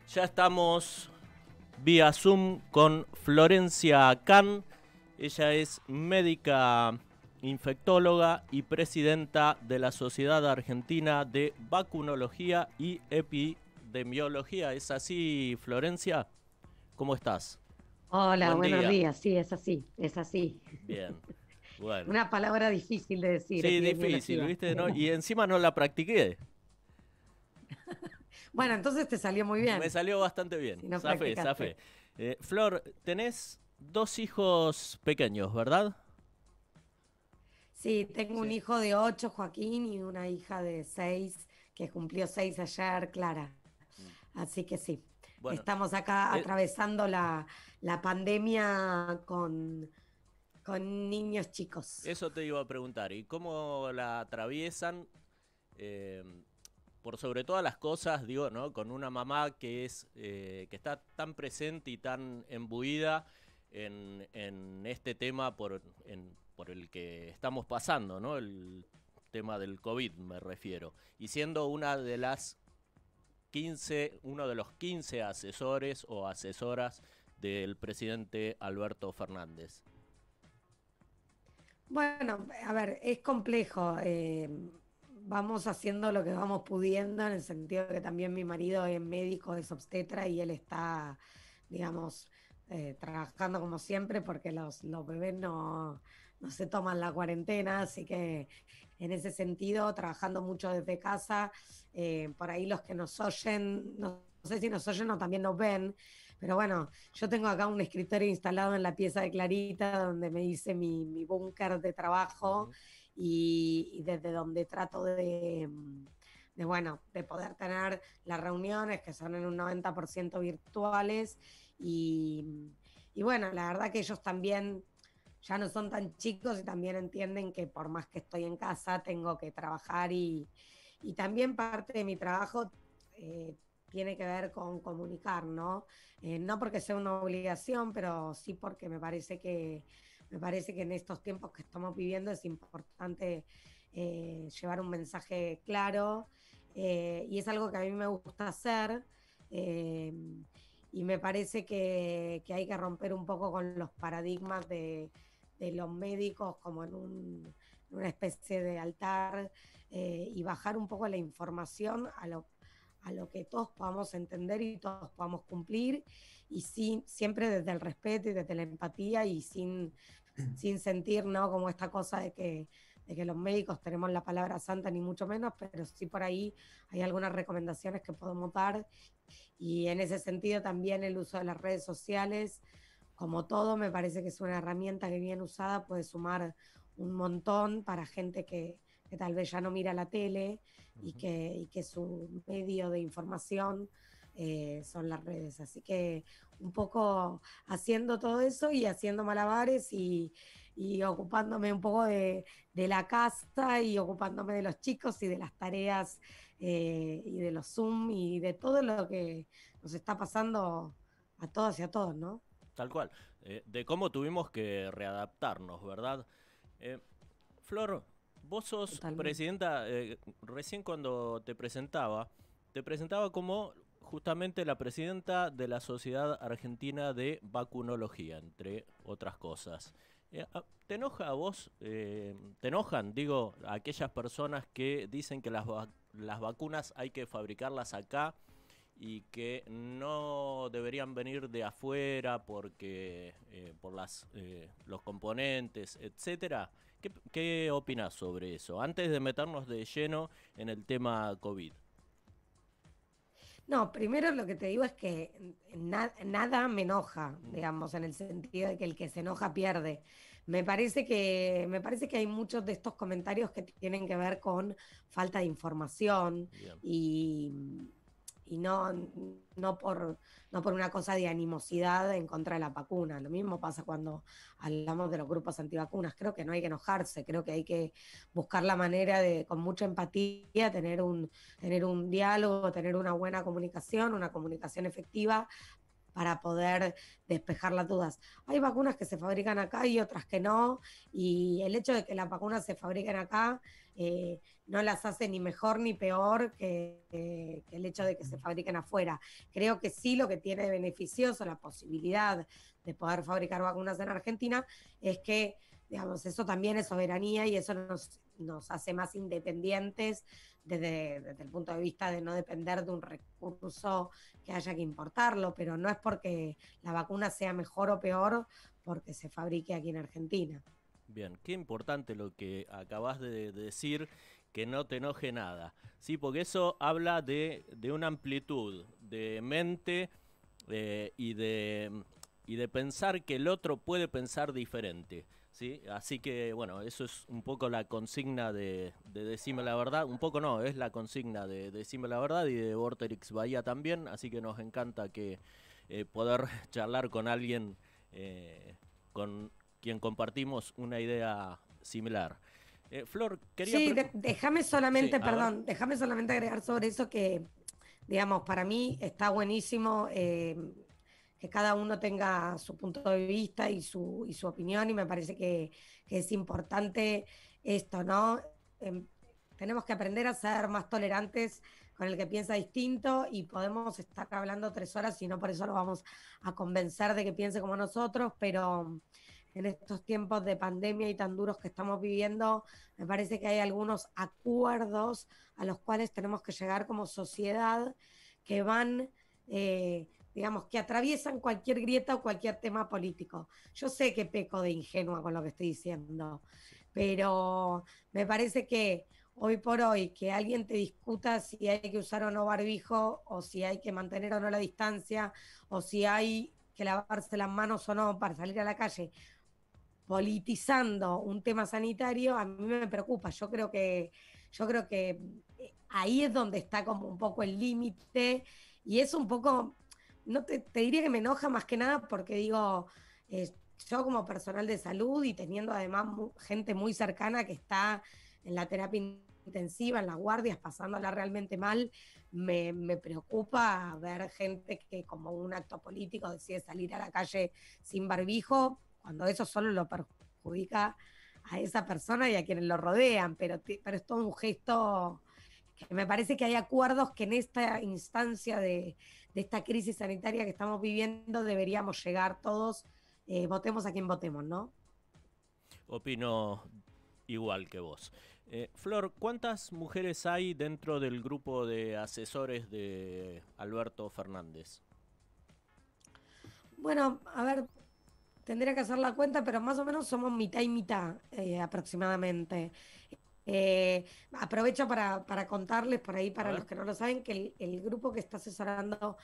Ya estamos vía Zoom con Florencia Can. Ella es médica infectóloga y presidenta de la Sociedad Argentina de Vacunología y Epidemiología. ¿Es así, Florencia? ¿Cómo estás? Hola, Buen buenos día. días. Sí, es así, es así. Bien, bueno. Una palabra difícil de decir, Sí, difícil, epidemiología. ¿viste? ¿No? Y encima no la practiqué. Bueno, entonces te salió muy Me bien, salió bastante bien. si no Zafé, practicaste. zafé. Flor, tenés dos hijos pequeños, ¿verdad? Sí, tengo un Sí. hijo de 8, Joaquín, y una hija de 6, que cumplió 6 ayer, Clara. Así que sí, Bueno, estamos acá eh, atravesando la pandemia con niños chicos. eso te iba a preguntar. ¿Y cómo la atraviesan? Eh, por sobre todas las cosas, digo, ¿no? Con una mamá que está tan presente y tan embuida en este tema por el que estamos pasando, ¿no? El tema del COVID, me refiero. Y siendo uno de los 15 asesores o asesoras del presidente Alberto Fernández. Bueno, a ver, es complejo. Vamos haciendo lo que vamos pudiendo, en el sentido de que también mi marido es médico, es obstetra y él está, digamos, trabajando como siempre porque los bebés no se toman la cuarentena, así que en ese sentido, trabajando mucho desde casa, por ahí los que nos oyen, no sé si nos oyen o también nos ven, pero bueno, yo tengo acá un escritorio instalado en la pieza de Clarita, donde me hice mi búnker de trabajo Ujú. y desde donde trato bueno, de poder tener las reuniones que son en un 90% virtuales y, y bueno, la verdad que ellos también ya no son tan chicos y también entienden que por más que estoy en casa, tengo que trabajar y también parte de mi trabajo tiene que ver con comunicar, ¿no? No porque sea una obligación, pero sí porque me parece que en estos tiempos que estamos viviendo es importante llevar un mensaje claro y es algo que a mí me gusta hacer. eh, y me parece que hay que romper un poco con los paradigmas de los médicos como en una especie de altar y bajar un poco la información a lo que todos podamos entender y todos podamos cumplir, y siempre desde el respeto y desde la empatía y sin sentir, ¿no? Como esta cosa de que los médicos tenemos la palabra santa, ni mucho menos, pero sí por ahí hay algunas recomendaciones que podemos dar y en ese sentido también el uso de las redes sociales, como todo, me parece que es una herramienta que bien usada puede sumar un montón para gente que tal vez ya no mira la tele y que su medio de información son las redes. Así que un poco haciendo todo eso y haciendo malabares y ocupándome un poco de la casa y ocupándome de los chicos y de las tareas y de los Zoom y de todo lo que nos está pasando a todas y a todos, ¿no? Tal cual. De cómo tuvimos que readaptarnos, ¿verdad? Eh, Flor, vos sos Totalmente. presidenta, recién cuando te presentaba como justamente la presidenta de la Sociedad Argentina de Vacunología, entre otras cosas. ¿Te enoja a vos, te enojan, digo, a aquellas personas que dicen que las vacunas hay que fabricarlas acá y que no deberían venir de afuera porque por los componentes, etcétera? ¿Qué opinas sobre eso? Antes de meternos de lleno en el tema COVID. No, primero lo que te digo es que nada me enoja, digamos, en el sentido de que el que se enoja pierde. Me parece que hay muchos de estos comentarios que tienen que ver con falta de información Bien. y, y no por una cosa de animosidad en contra de la vacuna. Lo mismo pasa cuando hablamos de los grupos antivacunas. Creo que no hay que enojarse, creo que hay que buscar la manera de, con mucha empatía, tener un diálogo, tener una buena comunicación, una comunicación efectiva para poder despejar las dudas. Hay vacunas que se fabrican acá y otras que no, y el hecho de que las vacunas se fabriquen acá no las hace ni mejor ni peor que el hecho de que se fabriquen afuera. Creo que sí lo que tiene de beneficioso la posibilidad de poder fabricar vacunas en Argentina es que, digamos, eso también es soberanía y eso nos hace más independientes desde el punto de vista de no depender de un recurso que haya que importarlo, pero no es porque la vacuna sea mejor o peor porque se fabrique aquí en Argentina. Bien, qué importante lo que acabas de decir, que no te enoje nada. Sí, porque eso habla de una amplitud de mente y de pensar que el otro puede pensar diferente. ¿Sí? Así que, bueno, eso es un poco la consigna de Decime la Verdad. Un poco no, es la consigna de Decime la Verdad y de Vorterix Bahía también. Así que nos encanta que poder charlar con alguien con quien compartimos una idea similar. Flor, quería... Sí, déjame Sí, solamente, a ver. perdón, déjame solamente agregar sobre eso que, digamos, para mí está buenísimo que cada uno tenga su punto de vista y su opinión y me parece que es importante esto, ¿no? Em, Tenemos que aprender a ser más tolerantes con el que piensa distinto y podemos estar hablando 3 horas y no por eso lo vamos a convencer de que piense como nosotros, pero en estos tiempos de pandemia y tan duros que estamos viviendo, me parece que hay algunos acuerdos a los cuales tenemos que llegar como sociedad que van, digamos, que atraviesan cualquier grieta o cualquier tema político. Yo sé que peco de ingenua con lo que estoy diciendo, Sí. pero me parece que hoy por hoy que alguien te discuta si hay que usar o no barbijo, o si hay que mantener o no la distancia, o si hay que lavarse las manos o no para salir a la calle, politizando un tema sanitario, a mí me preocupa. Yo creo que ahí es donde está como un poco el límite y es un poco, no te diría que me enoja más que nada porque digo, yo como personal de salud y teniendo además gente muy cercana que está en la terapia intensiva, en las guardias, pasándola realmente mal, me preocupa ver gente que como un acto político decide salir a la calle sin barbijo, cuando eso solo lo perjudica a esa persona y a quienes lo rodean, pero es todo un gesto que me parece que hay acuerdos que en esta instancia de esta crisis sanitaria que estamos viviendo deberíamos llegar todos, votemos a quien votemos, ¿no? Opino igual que vos. Flor, ¿cuántas mujeres hay dentro del grupo de asesores de Alberto Fernández? Bueno, a ver, tendría que hacer la cuenta, pero más o menos somos mitad y mitad aproximadamente. Aprovecho para contarles por ahí, A para ver. los que no lo saben, que el grupo que está asesorando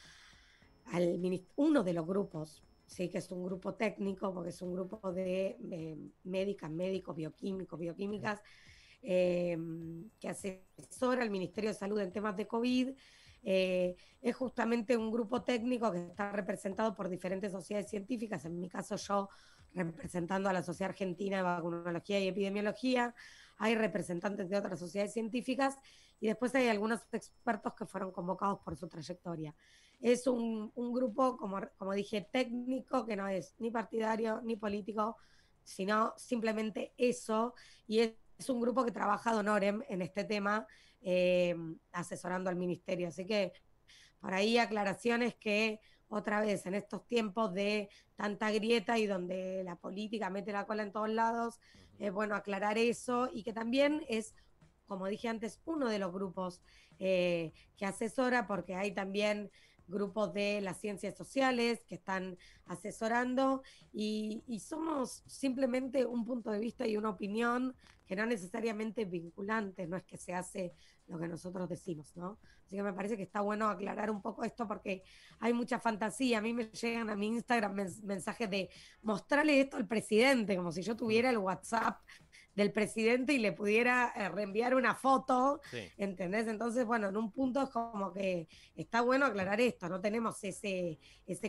uno de los grupos, sí, que es un grupo técnico, porque es un grupo de médicas, médicos, bioquímicos, bioquímicas, eh, que asesora al Ministerio de Salud en temas de COVID. Es justamente un grupo técnico que está representado por diferentes sociedades científicas, en mi caso yo representando a la Sociedad Argentina de Vacunología y Epidemiología, hay representantes de otras sociedades científicas y después hay algunos expertos que fueron convocados por su trayectoria. Es un grupo, como dije, técnico, que no es ni partidario ni político, sino simplemente eso, y es un grupo que trabaja ad honorem en este tema, asesorando al ministerio. Así que por ahí aclaraciones que otra vez en estos tiempos de tanta grieta y donde la política mete la cola en todos lados, es bueno aclarar eso y que también es, como dije antes, uno de los grupos que asesora, porque hay también grupos de las ciencias sociales que están asesorando y somos simplemente un punto de vista y una opinión que no necesariamente es vinculante, no es que se hace lo que nosotros decimos, ¿no? Así que me parece que está bueno aclarar un poco esto porque hay mucha fantasía. A mí me llegan a mi Instagram mensajes de mostrarle esto al presidente, como si yo Mm, tuviera el WhatsApp del presidente y le pudiera reenviar una foto, sí. ¿entendés? Entonces, bueno, en un punto es como que está bueno aclarar esto, no tenemos ese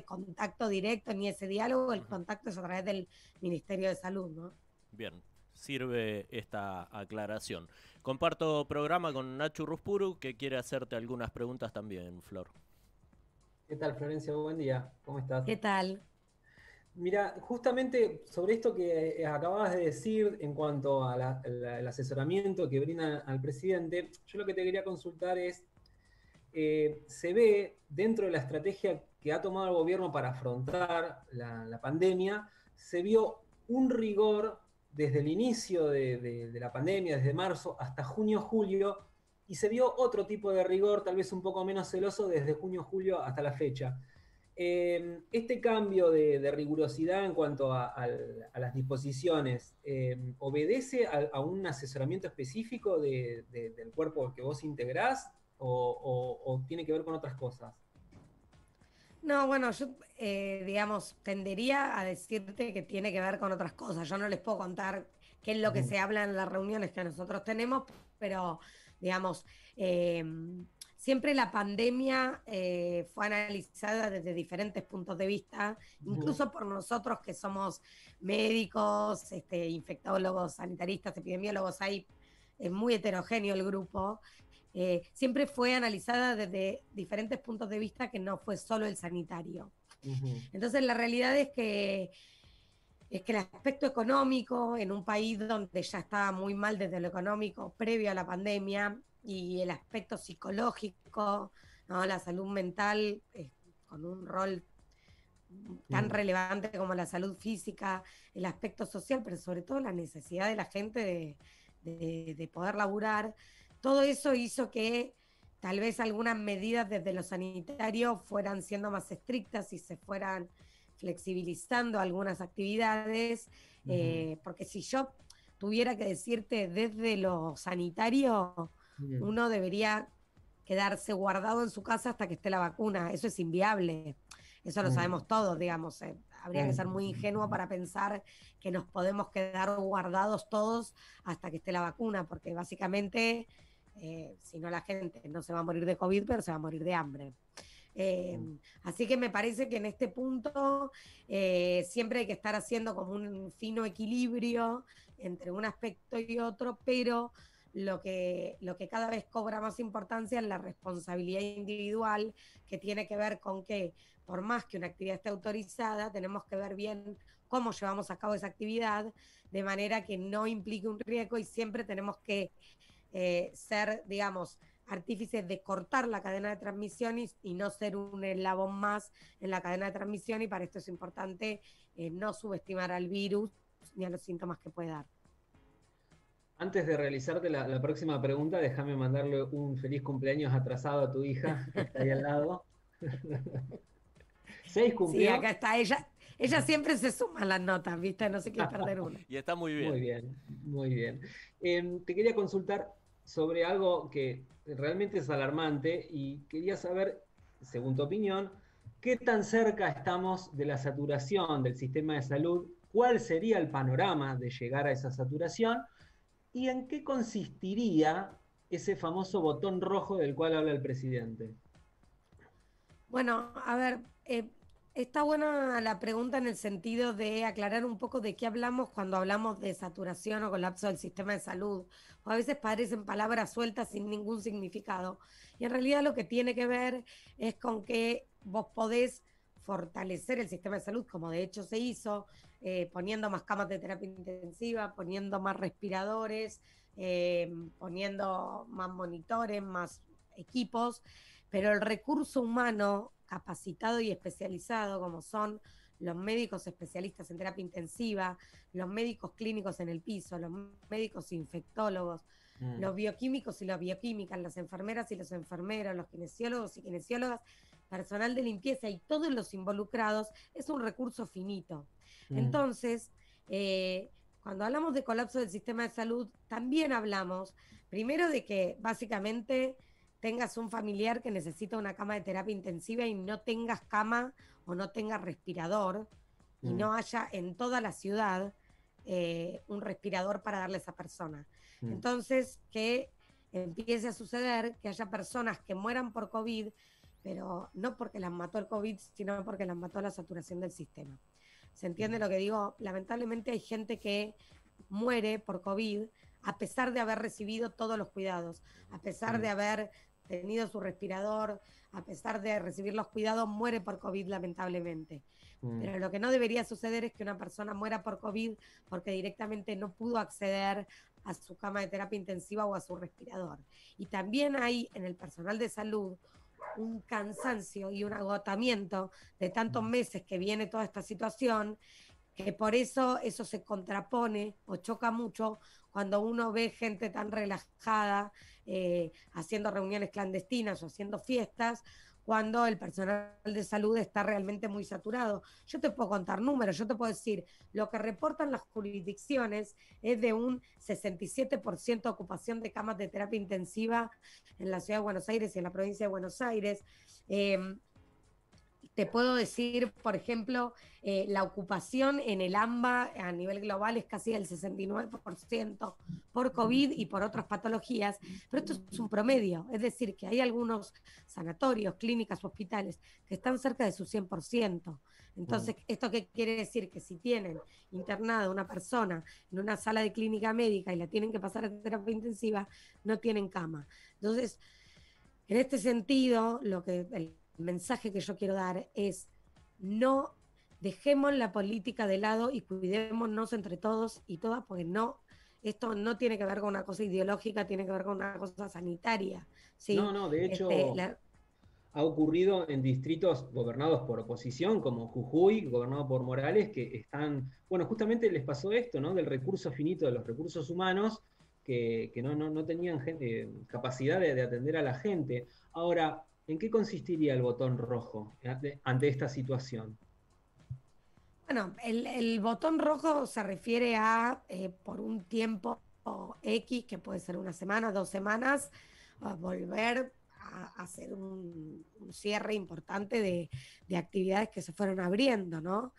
contacto directo ni ese diálogo, el Ujú. contacto es a través del Ministerio de Salud, ¿no? Bien, sirve esta aclaración. Comparto programa con Nacho Ruspuru, que quiere hacerte algunas preguntas también, Flor. ¿Qué tal, Florencia? Buen día. ¿Cómo estás? ¿Qué tal? Mira, justamente sobre esto que acababas de decir en cuanto al asesoramiento que brindan al presidente, yo lo que te quería consultar es, se ve dentro de la estrategia que ha tomado el gobierno para afrontar la pandemia, se vio un rigor desde el inicio de la pandemia, desde marzo hasta junio, julio, y se vio otro tipo de rigor, tal vez un poco menos celoso, desde junio, julio hasta la fecha. Este cambio de rigurosidad en cuanto a las disposiciones, ¿obedece a un asesoramiento específico del cuerpo que vos integrás o tiene que ver con otras cosas? No, bueno, yo, digamos, tendería a decirte que tiene que ver con otras cosas. Yo no les puedo contar qué es lo que Ujú, se habla en las reuniones que nosotros tenemos, pero, digamos, eh, siempre la pandemia fue analizada desde diferentes puntos de vista, ujú, incluso por nosotros que somos médicos, infectólogos, sanitaristas, epidemiólogos, hay, es muy heterogéneo el grupo. Siempre fue analizada desde diferentes puntos de vista que no fue solo el sanitario. ujú, Entonces la realidad es que el aspecto económico en un país donde ya estaba muy mal desde lo económico previo a la pandemia y el aspecto psicológico, ¿no? La salud mental con un rol tan ujú, relevante como la salud física, el aspecto social, pero sobre todo la necesidad de la gente de poder laburar. Todo eso hizo que tal vez algunas medidas desde lo sanitario fueran siendo más estrictas y se fueran flexibilizando algunas actividades, ujú, porque si yo tuviera que decirte desde lo sanitario, ujú, uno debería quedarse guardado en su casa hasta que esté la vacuna. Eso es inviable. Eso lo ujú, sabemos todos, digamos. Habría que ser muy ingenuo para pensar que nos podemos quedar guardados todos hasta que esté la vacuna, porque básicamente, si no, la gente no se va a morir de COVID, pero se va a morir de hambre. Eh, ujú, Así que me parece que en este punto siempre hay que estar haciendo como un fino equilibrio entre un aspecto y otro, pero lo que cada vez cobra más importancia es la responsabilidad individual, que tiene que ver con que por más que una actividad esté autorizada, tenemos que ver bien cómo llevamos a cabo esa actividad de manera que no implique un riesgo y siempre tenemos que ser, digamos, artífices de cortar la cadena de transmisión y no ser un eslabón más en la cadena de transmisión, y para esto es importante no subestimar al virus ni a los síntomas que puede dar. Antes de realizarte la próxima pregunta, déjame mandarle un feliz cumpleaños atrasado a tu hija, que está ahí al lado. ¿Seis Sí, acá cumplió? está ella. Ella siempre se suma a las notas, ¿viste? No se quiere perder una. Y está muy Muy bien. bien, muy bien. Te quería consultar sobre algo que realmente es alarmante y quería saber, según tu opinión, qué tan cerca estamos de la saturación del sistema de salud, cuál sería el panorama de llegar a esa saturación y en qué consistiría ese famoso botón rojo del cual habla el presidente. Bueno, a ver, está buena la pregunta en el sentido de aclarar un poco de qué hablamos cuando hablamos de saturación o colapso del sistema de salud. O a veces parecen palabras sueltas sin ningún significado. Y en realidad lo que tiene que ver es con que vos podés fortalecer el sistema de salud, como de hecho se hizo, poniendo más camas de terapia intensiva, poniendo más respiradores, poniendo más monitores, más equipos, pero el recurso humano capacitado y especializado, como son los médicos especialistas en terapia intensiva, los médicos clínicos en el piso, los médicos infectólogos, Mm, los bioquímicos y las bioquímicas, las enfermeras y los enfermeros, los kinesiólogos y kinesiólogas, personal de limpieza y todos los involucrados, es un recurso finito. mm, Entonces, cuando hablamos de colapso del sistema de salud, también hablamos primero de que básicamente tengas un familiar que necesita una cama de terapia intensiva y no tengas cama o no tengas respirador y mm, no haya en toda la ciudad un respirador para darle a esa persona. mm, Entonces, que empiece a suceder que haya personas que mueran por COVID, pero no porque las mató el COVID, sino porque las mató la saturación del sistema. ¿Se entiende mm, lo que digo? Lamentablemente hay gente que muere por COVID a pesar de haber recibido todos los cuidados, a pesar de mm, haber tenido su respirador, a pesar de recibir los cuidados, muere por COVID lamentablemente. Pero lo que no debería suceder es que una persona muera por COVID porque directamente no pudo acceder a su cama de terapia intensiva o a su respirador. Y también hay en el personal de salud un cansancio y un agotamiento de tantos meses que viene toda esta situación, que por eso se contrapone o choca mucho cuando uno ve gente tan relajada haciendo reuniones clandestinas o haciendo fiestas, cuando el personal de salud está realmente muy saturado. Yo te puedo contar números, yo te puedo decir, lo que reportan las jurisdicciones es de un 67% de ocupación de camas de terapia intensiva en la ciudad de Buenos Aires y en la provincia de Buenos Aires. Te puedo decir, por ejemplo, la ocupación en el AMBA a nivel global es casi del 69% por COVID y por otras patologías, pero esto es un promedio, es decir, que hay algunos sanatorios, clínicas, hospitales que están cerca de su 100%. Entonces, ¿esto qué quiere decir? Que si tienen internada una persona en una sala de clínica médica y la tienen que pasar a terapia intensiva, no tienen cama. Entonces, en este sentido, el mensaje que yo quiero dar es: no dejemos la política de lado y cuidémonos entre todos y todas, porque esto no tiene que ver con una cosa ideológica, tiene que ver con una cosa sanitaria, ¿sí? No, de hecho ha ocurrido en distritos gobernados por oposición, como Jujuy, gobernado por Morales, que están, bueno, justamente les pasó esto, ¿no? Del recurso finito de los recursos humanos, que no tenían capacidad de atender a la gente. Ahora, ¿en qué consistiría el botón rojo ante esta situación? Bueno, el botón rojo se refiere a por un tiempo X, que puede ser una semana, 2 semanas, a volver a hacer un cierre importante de actividades que se fueron abriendo, ¿no?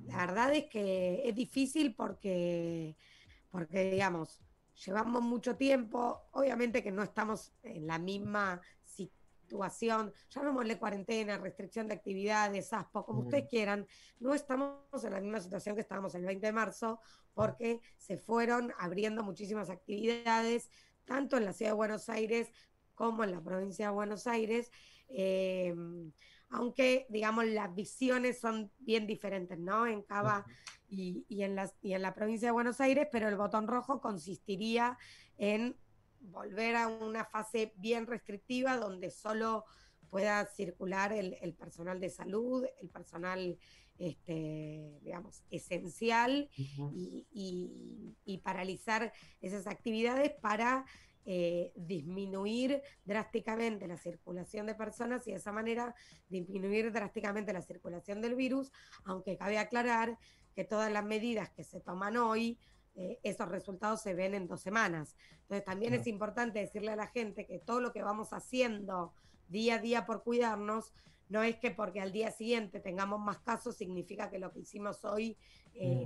La verdad es que es difícil porque digamos, llevamos mucho tiempo, obviamente que no estamos en la misma situación, llamémosle cuarentena, restricción de actividades, ASPO, como ustedes quieran, no estamos en la misma situación que estábamos el 20 de marzo, porque se fueron abriendo muchísimas actividades, tanto en la ciudad de Buenos Aires como en la provincia de Buenos Aires, aunque, digamos, las visiones son bien diferentes, ¿no? En Cava y en la provincia de Buenos Aires, pero el botón rojo consistiría en volver a una fase bien restrictiva donde solo pueda circular el personal de salud, el personal, digamos, esencial, y paralizar esas actividades para disminuir drásticamente la circulación de personas y de esa manera disminuir drásticamente la circulación del virus, aunque cabe aclarar que todas las medidas que se toman hoy, esos resultados se ven en 2 semanas. Entonces también es importante decirle a la gente que todo lo que vamos haciendo día a día por cuidarnos, no es que porque al día siguiente tengamos más casos significa que lo que hicimos hoy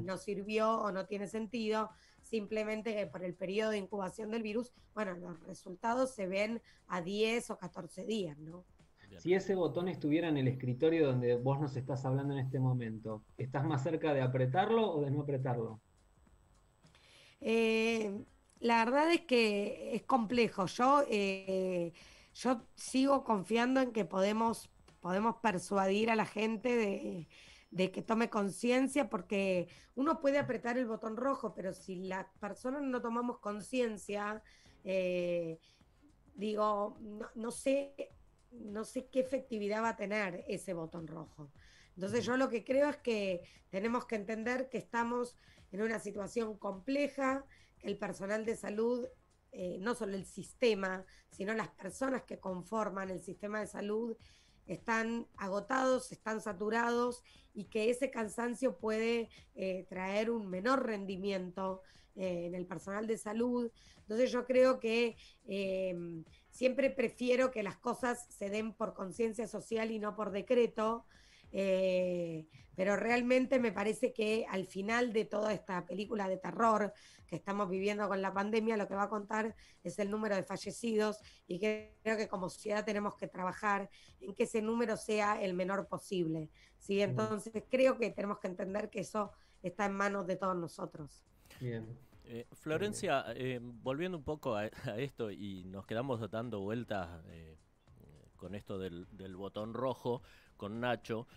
no sirvió o no tiene sentido, simplemente que por el periodo de incubación del virus, bueno, los resultados se ven a 10 o 14 días, ¿no? Si ese botón estuviera en el escritorio donde vos nos estás hablando en este momento, ¿estás más cerca de apretarlo o de no apretarlo? La verdad es que es complejo. Yo sigo confiando en que podemos persuadir a la gente de que tome conciencia, porque uno puede apretar el botón rojo, pero si las personas no tomamos conciencia, digo, no sé qué efectividad va a tener ese botón rojo. Entonces yo lo que creo es que tenemos que entender que estamos en una situación compleja, que el personal de salud, no solo el sistema, sino las personas que conforman el sistema de salud, están agotados, están saturados, y que ese cansancio puede traer un menor rendimiento en el personal de salud. Entonces yo creo que siempre prefiero que las cosas se den por conciencia social y no por decreto, pero realmente me parece que al final de toda esta película de terror que estamos viviendo con la pandemia, lo que va a contar es el número de fallecidos, y creo que como sociedad tenemos que trabajar en que ese número sea el menor posible, ¿sí? Entonces creo que tenemos que entender que eso está en manos de todos nosotros. Bien. Florencia, volviendo un poco a esto y nos quedamos dando vueltas con esto del botón rojo con Nacho.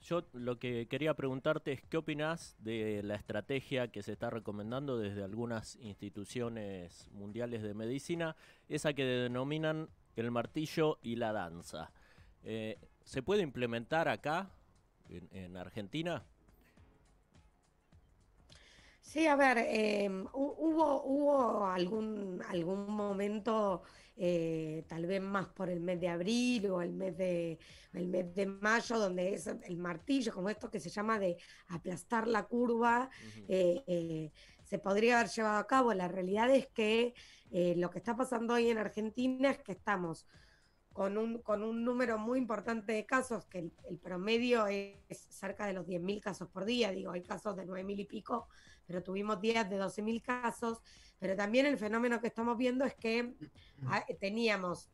Yo lo que quería preguntarte es qué opinás de la estrategia que se está recomendando desde algunas instituciones mundiales de medicina, esa que denominan el martillo y la danza. ¿Se puede implementar acá, en Argentina? Sí, a ver, hubo algún momento, tal vez más por el mes de abril o el mes de mayo, donde es el martillo, como esto que se llama de aplastar la curva, Ujú. se podría haber llevado a cabo. La realidad es que lo que está pasando hoy en Argentina es que estamos con un número muy importante de casos, que el promedio es cerca de los 10.000 casos por día. Digo, hay casos de 9.000 y pico, pero tuvimos días de 12.000 casos. Pero también el fenómeno que estamos viendo es que teníamos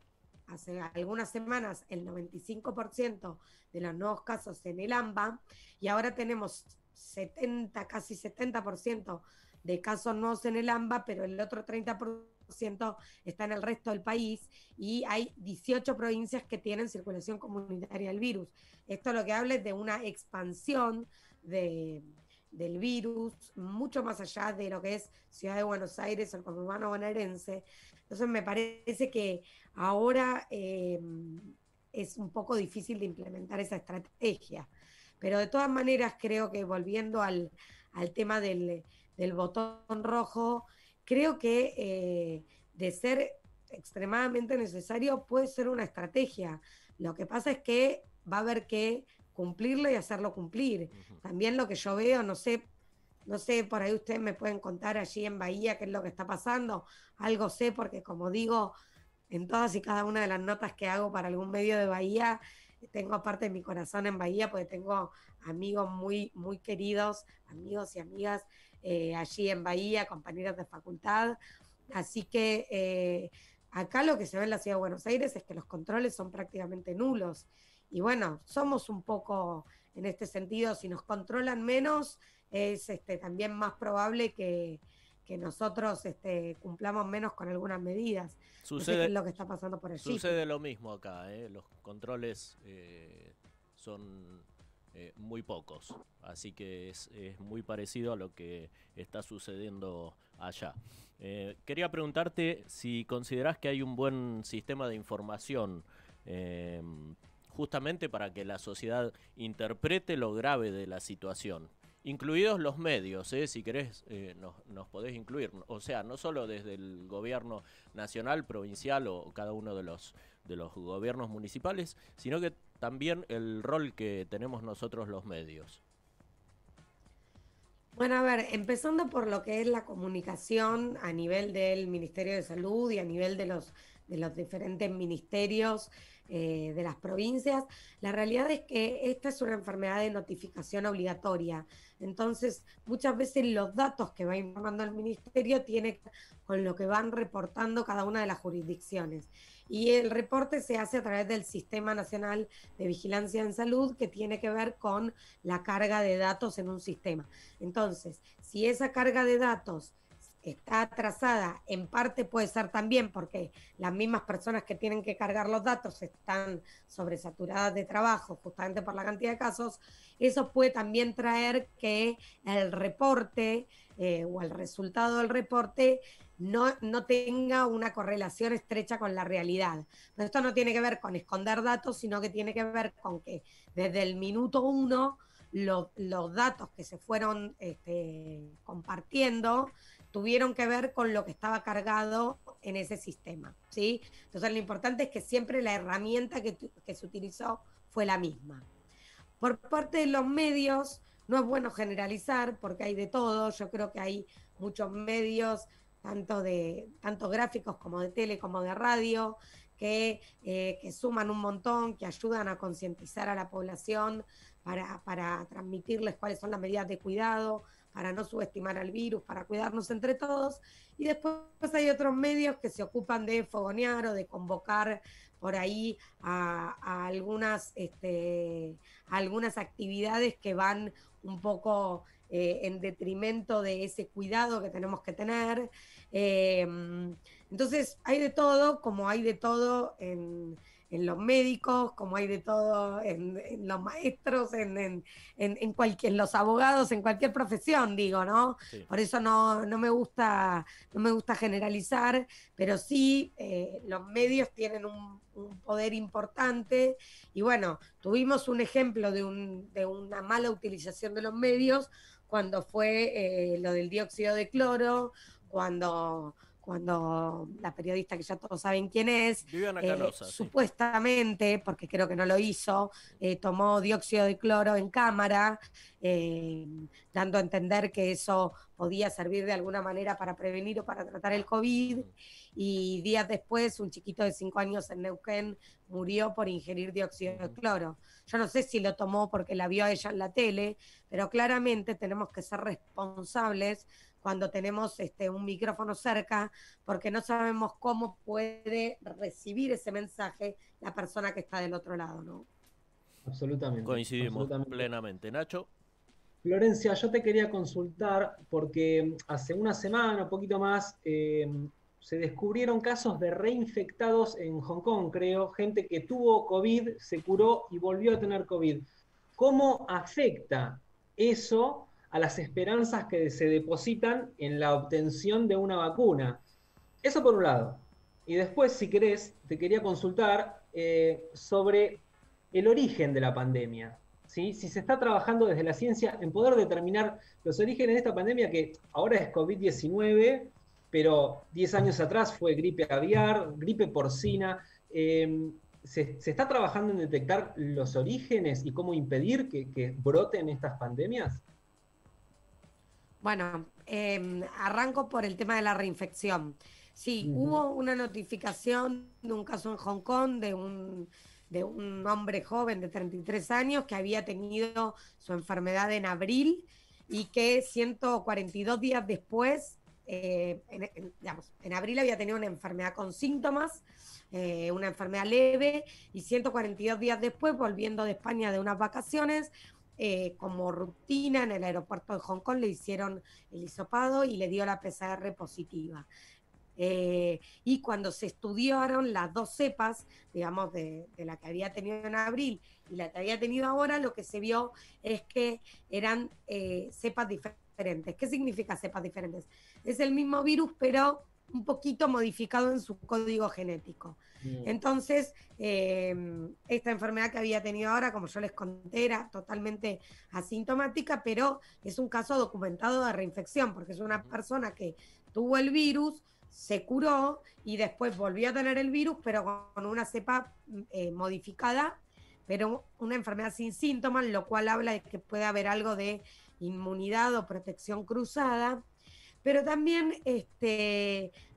hace algunas semanas el 95% de los nuevos casos en el AMBA, y ahora tenemos 70, casi 70% de casos nuevos en el AMBA, pero el otro 30% está en el resto del país, y hay 18 provincias que tienen circulación comunitaria del virus. Esto lo que habla es de una expansión del virus mucho más allá de lo que es Ciudad de Buenos Aires o el conurbano bonaerense. Entonces me parece que ahora es un poco difícil de implementar esa estrategia. Pero de todas maneras creo que, volviendo al tema del botón rojo, creo que de ser extremadamente necesario puede ser una estrategia. Lo que pasa es que va a haber que cumplirlo y hacerlo cumplir. Ujú. También lo que yo veo, no sé, por ahí ustedes me pueden contar allí en Bahía qué es lo que está pasando. Algo sé, porque como digo, en todas y cada una de las notas que hago para algún medio de Bahía, tengo parte de mi corazón en Bahía, porque tengo amigos muy, muy queridos, amigos y amigas allí en Bahía, compañeros de facultad. Así que acá lo que se ve en la ciudad de Buenos Aires es que los controles son prácticamente nulos. Y bueno, somos un poco, en este sentido, si nos controlan menos, es también más probable que nosotros cumplamos menos con algunas medidas. No sé qué es Sucede, lo que está pasando por allí. sucede lo mismo acá, ¿eh? Los controles son muy pocos, así que es muy parecido a lo que está sucediendo allá. Quería preguntarte si considerás que hay un buen sistema de información eh, justamente para que la sociedad interprete lo grave de la situación. Incluidos los medios, si querés nos podés incluir, o sea, no solo desde el gobierno nacional, provincial o cada uno de los gobiernos municipales, sino que también el rol que tenemos nosotros los medios. Bueno, a ver, empezando por lo que es la comunicación a nivel del Ministerio de Salud y a nivel de los diferentes ministerios de las provincias, la realidad es que esta es una enfermedad de notificación obligatoria. Entonces, muchas veces los datos que va informando el ministerio tienen que ver con lo que van reportando cada una de las jurisdicciones. Y el reporte se hace a través del Sistema Nacional de Vigilancia en Salud, que tiene que ver con la carga de datos en un sistema. Entonces, si esa carga de datos está atrasada, en parte puede ser también porque las mismas personas que tienen que cargar los datos están sobresaturadas de trabajo justamente por la cantidad de casos. Eso puede también traer que el reporte o el resultado del reporte no tenga una correlación estrecha con la realidad. Pero esto no tiene que ver con esconder datos, sino que tiene que ver con que desde el minuto uno los datos que se fueron compartiendo tuvieron que ver con lo que estaba cargado en ese sistema, ¿sí? Entonces lo importante es que siempre la herramienta que se utilizó fue la misma. Por parte de los medios, no es bueno generalizar porque hay de todo. Yo creo que hay muchos medios, tanto gráficos como de tele como de radio, que suman un montón, que ayudan a concientizar a la población para transmitirles cuáles son las medidas de cuidado, para no subestimar al virus, para cuidarnos entre todos. Y después hay otros medios que se ocupan de fogonear o de convocar por ahí a algunas actividades que van un poco en detrimento de ese cuidado que tenemos que tener. Entonces, hay de todo, como hay de todo en los médicos, como hay de todo en los maestros, en los abogados, en cualquier profesión, digo, ¿no? Sí. Por eso no me gusta generalizar, pero sí los medios tienen un poder importante y bueno, tuvimos un ejemplo de una mala utilización de los medios cuando fue lo del dióxido de cloro, cuando la periodista que ya todos saben quién es, Viviana Canosa, sí. supuestamente, porque creo que no lo hizo, tomó dióxido de cloro en cámara, dando a entender que eso podía servir de alguna manera para prevenir o para tratar el COVID, y días después un chiquito de 5 años en Neuquén murió por ingerir dióxido de cloro. Yo no sé si lo tomó porque la vio a ella en la tele, pero claramente tenemos que ser responsables cuando tenemos un micrófono cerca, porque no sabemos cómo puede recibir ese mensaje la persona que está del otro lado, ¿no? Absolutamente. Coincidimos plenamente. Nacho. Florencia, yo te quería consultar porque hace una semana, un poquito más, se descubrieron casos de reinfectados en Hong Kong, creo, gente que tuvo COVID, se curó y volvió a tener COVID. ¿Cómo afecta eso a las esperanzas que se depositan en la obtención de una vacuna? Eso por un lado. Y después, si querés, te quería consultar sobre el origen de la pandemia. ¿Sí? Si se está trabajando desde la ciencia en poder determinar los orígenes de esta pandemia, que ahora es COVID-19, pero 10 años atrás fue gripe aviar, gripe porcina. ¿Se está trabajando en detectar los orígenes y cómo impedir que broten estas pandemias? Bueno, arranco por el tema de la reinfección. Sí, hubo una notificación de un caso en Hong Kong de un hombre joven de 33 años que había tenido su enfermedad en abril y que 142 días después, en abril había tenido una enfermedad con síntomas, una enfermedad leve, y 142 días después, volviendo de España de unas vacaciones, como rutina en el aeropuerto de Hong Kong le hicieron el hisopado y le dio la PCR positiva. Y cuando se estudiaron las dos cepas, digamos, de la que había tenido en abril y la que había tenido ahora, lo que se vio es que eran cepas diferentes. ¿Qué significa cepas diferentes? Es el mismo virus, pero un poquito modificado en su código genético. Entonces, esta enfermedad que había tenido ahora, como yo les conté, era totalmente asintomática, pero es un caso documentado de reinfección, porque es una persona que tuvo el virus, se curó y después volvió a tener el virus, pero con una cepa modificada, pero una enfermedad sin síntomas, lo cual habla de que puede haber algo de inmunidad o protección cruzada. Pero también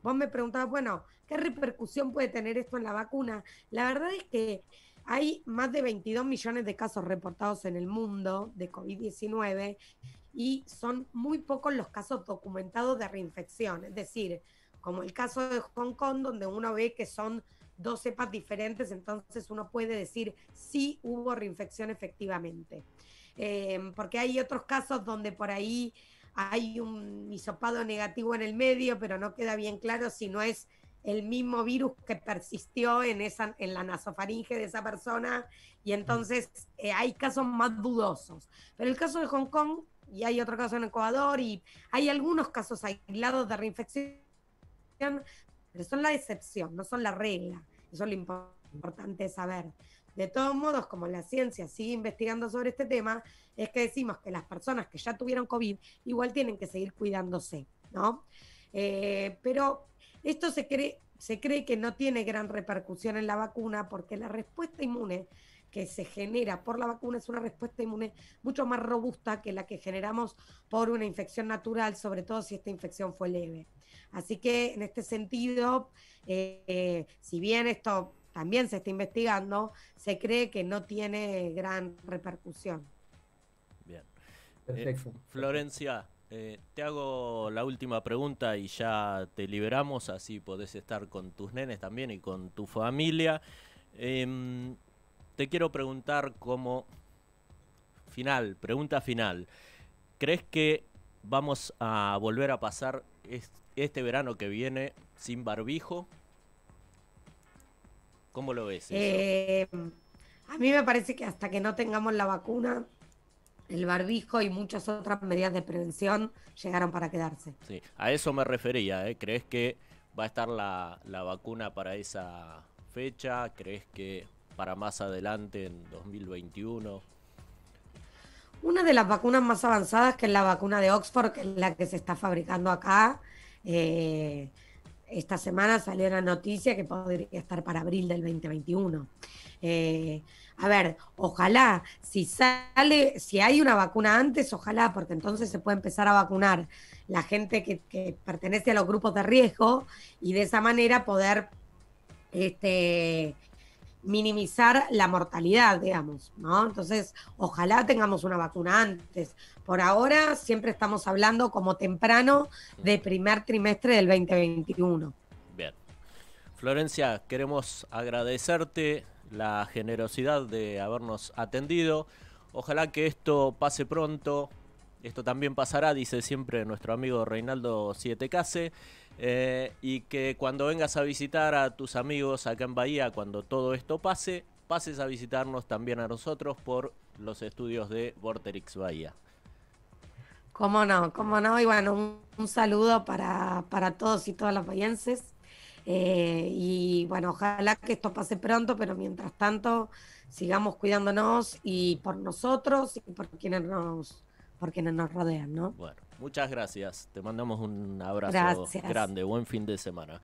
vos me preguntabas, bueno, ¿qué repercusión puede tener esto en la vacuna? La verdad es que hay más de 22 millones de casos reportados en el mundo de COVID-19 y son muy pocos los casos documentados de reinfección. Es decir, como el caso de Hong Kong, donde uno ve que son dos cepas diferentes, entonces uno puede decir sí hubo reinfección efectivamente. Porque hay otros casos donde por ahí hay un hisopado negativo en el medio, pero no queda bien claro si no es el mismo virus que persistió en la nasofaringe de esa persona, y entonces hay casos más dudosos. Pero el caso de Hong Kong, y hay otro caso en Ecuador, y hay algunos casos aislados de reinfección, pero son la excepción, no son la regla. Eso es lo importante saber. De todos modos, como la ciencia sigue investigando sobre este tema, es que decimos que las personas que ya tuvieron COVID igual tienen que seguir cuidándose, ¿no? Pero esto se cree que no tiene gran repercusión en la vacuna porque la respuesta inmune que se genera por la vacuna es una respuesta inmune mucho más robusta que la que generamos por una infección natural, sobre todo si esta infección fue leve. Así que en este sentido, si bien esto también se está investigando, se cree que no tiene gran repercusión. Bien. Perfecto. Florencia, te hago la última pregunta y ya te liberamos, así podés estar con tus nenes también y con tu familia. Te quiero preguntar como pregunta final. ¿Crees que vamos a volver a pasar este verano que viene sin barbijo? ¿Cómo lo ves eso? A mí me parece que hasta que no tengamos la vacuna, el barbijo y muchas otras medidas de prevención llegaron para quedarse. Sí, a eso me refería, ¿eh? ¿Crees que va a estar la vacuna para esa fecha? ¿Crees que para más adelante, en 2021? Una de las vacunas más avanzadas, que es la vacuna de Oxford, que es la que se está fabricando acá, esta semana salió la noticia que podría estar para abril del 2021. A ver, ojalá, si hay una vacuna antes, ojalá, porque entonces se puede empezar a vacunar la gente que pertenece a los grupos de riesgo y de esa manera poder minimizar la mortalidad, digamos, ¿no? Entonces, ojalá tengamos una vacuna antes. Por ahora, siempre estamos hablando como temprano de primer trimestre del 2021. Bien. Florencia, queremos agradecerte la generosidad de habernos atendido. Ojalá que esto pase pronto. Esto también pasará, dice siempre nuestro amigo Reinaldo Sietecase. Y que cuando vengas a visitar a tus amigos acá en Bahía, cuando todo esto pase, pases a visitarnos también a nosotros por los estudios de Vorterix Bahía. Cómo no. Y bueno, un saludo para todos y todas los bahienses. Y bueno, ojalá que esto pase pronto, pero mientras tanto sigamos cuidándonos y por nosotros y por quienes nos rodean, ¿no? Bueno, muchas gracias. Te mandamos un abrazo Gracias. grande. Buen fin de semana.